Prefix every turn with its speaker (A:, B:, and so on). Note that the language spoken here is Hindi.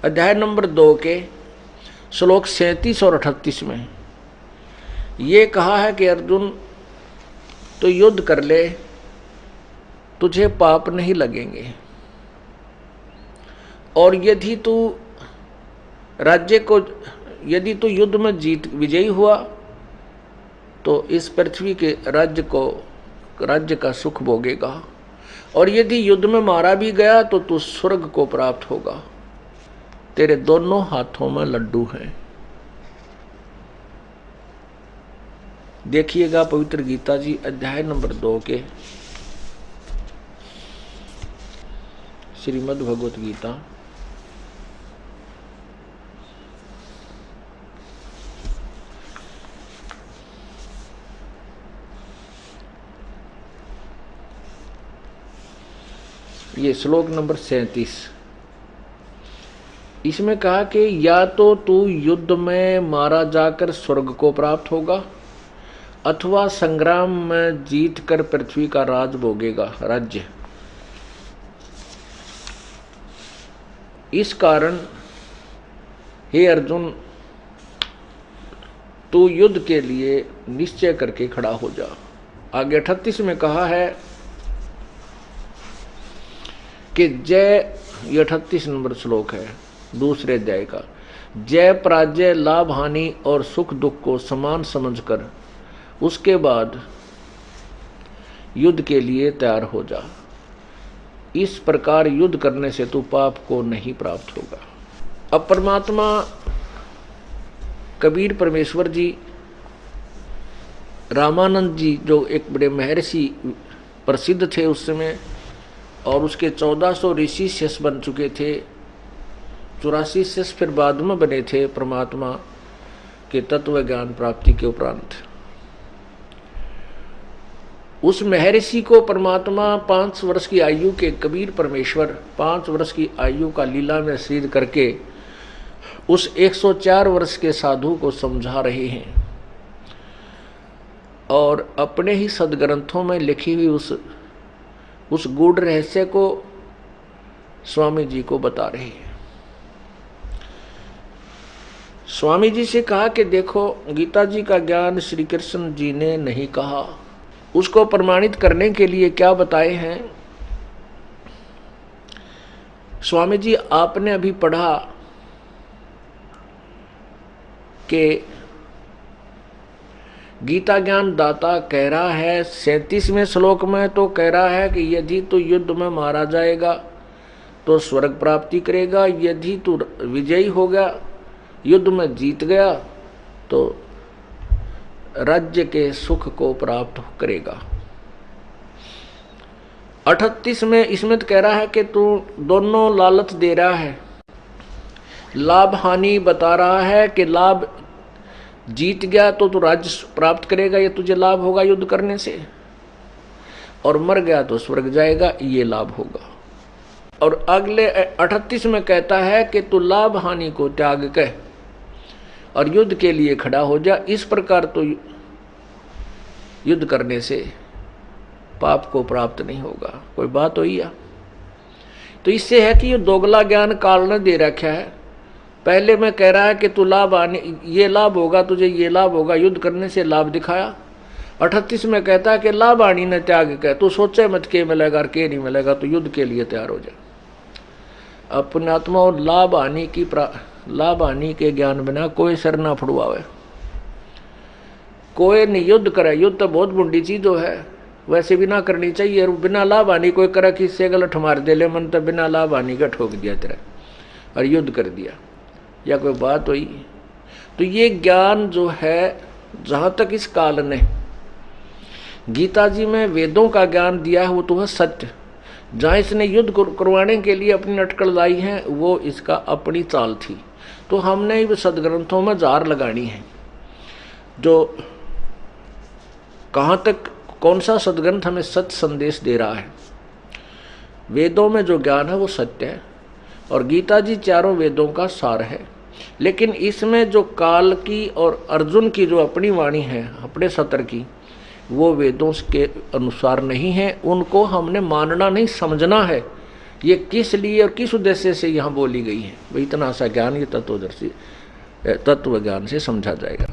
A: अध्याय नंबर 2 के श्लोक 37 और 38 में ये कहा है कि अर्जुन तो युद्ध कर ले, तुझे पाप नहीं लगेंगे, और यदि तू यदि तू युद्ध में विजयी हुआ तो इस पृथ्वी के राज्य का सुख भोगेगा, और यदि युद्ध में मारा भी गया तो तू स्वर्ग को प्राप्त होगा। तेरे दोनों हाथों में लड्डू हैं। देखिएगा पवित्र गीता जी अध्याय नंबर 2 के श्रीमद् भगवत गीता ये श्लोक नंबर 37। इसमें कहा कि या तो तू युद्ध में मारा जाकर स्वर्ग को प्राप्त होगा, अथवा संग्राम में जीत कर पृथ्वी का राज भोगेगा, राज्य। इस कारण हे अर्जुन, तू युद्ध के लिए निश्चय करके खड़ा हो जा। आगे 38 में कहा है कि जय, ये 38 नंबर श्लोक है दूसरे अध्याय का। जय पराजय, लाभ हानि और सुख दुख को समान समझकर उसके बाद युद्ध के लिए तैयार हो जा। इस प्रकार युद्ध करने से तू पाप को नहीं प्राप्त होगा। अब परमात्मा कबीर परमेश्वर जी, रामानंद जी जो एक बड़े महर्षि प्रसिद्ध थे उस समय, और उसके 1400 ऋषि शिष्य बन चुके थे, 84 शिष्य फिर बाद में बने थे परमात्मा के तत्व ज्ञान प्राप्ति के उपरांत। उस महर्षि को परमात्मा 5 वर्ष की आयु के कबीर परमेश्वर 5 वर्ष की आयु का लीला में सिद्ध करके उस 104 वर्ष के साधु को समझा रहे हैं, और अपने ही सदग्रंथों में लिखी हुई उस गूढ़ रहस्य को स्वामी जी को बता रहे हैं। स्वामी जी से कहा कि देखो, गीता जी का ज्ञान श्री कृष्ण जी ने नहीं कहा, उसको प्रमाणित करने के लिए क्या बताए हैं। स्वामी जी, आपने अभी पढ़ा कि गीता ज्ञान दाता कह रहा है 37वें श्लोक में, तो कह रहा है कि यदि तू युद्ध में मारा जाएगा तो स्वर्ग प्राप्ति करेगा, यदि तू विजयी हो गया, युद्ध में जीत गया, तो राज्य के सुख को प्राप्त करेगा। 38 में इसमें तो कह रहा है कि तू दोनों लालच दे रहा है, लाभ हानि बता रहा है कि लाभ जीत गया तो तू राज्य प्राप्त करेगा, ये तुझे लाभ होगा युद्ध करने से, और मर गया तो स्वर्ग जाएगा, ये लाभ होगा। और अगले 38 में कहता है कि तू लाभ हानि को त्याग कर और युद्ध के लिए खड़ा हो जा। इस प्रकार तो युद्ध करने से पाप को प्राप्त नहीं होगा। कोई बात हुई या? तो इससे है कि ये दोगला ज्ञान काल ने दे रखा है। पहले में कह रहा है कि तू लाभ आने, ये लाभ होगा तुझे, ये लाभ होगा, युद्ध करने से लाभ दिखाया। 38 में कहता है कि लाभ आनी न त्याग कर, तू सोचे मत के मिलेगा और के नहीं मिलेगा, तो युद्ध के लिए तैयार हो जा। अपने आत्मा और लाभ हानि के ज्ञान बिना कोई सर ना फुड़वावे, कोई नहीं युद्ध करे। युद्ध तो बहुत बुढ़ी चीज है, वैसे भी ना करनी चाहिए। बिना लाभ हानि कोई करे कि इससे गलत मार दे ले, मन तो बिना लाभ हानि का ठोक दिया तेरा और युद्ध कर दिया, या कोई बात हुई। तो ये ज्ञान जो है, जहाँ तक इस काल ने गीता जी में वेदों का ज्ञान दिया है वो तो है सत्य। जहाँ इसने युद्ध करवाने के लिए अपनी अटकल लाई है वो इसका अपनी चाल थी। तो हमने भी सदग्रंथों में जार लगानी है, जो कहाँ तक कौन सा सदग्रंथ हमें सत्य संदेश दे रहा है। वेदों में जो ज्ञान है वो सत्य है, और गीता जी चारों वेदों का सार है। लेकिन इसमें जो काल की और अर्जुन की जो अपनी वाणी है, अपने सत्र की, वो वेदों के अनुसार नहीं है। उनको हमने मानना नहीं, समझना है ये किस लिए और किस उद्देश्य से यहाँ बोली गई है, भाई इतना सा ज्ञान ये तत्व ज्ञान से समझा जाएगा।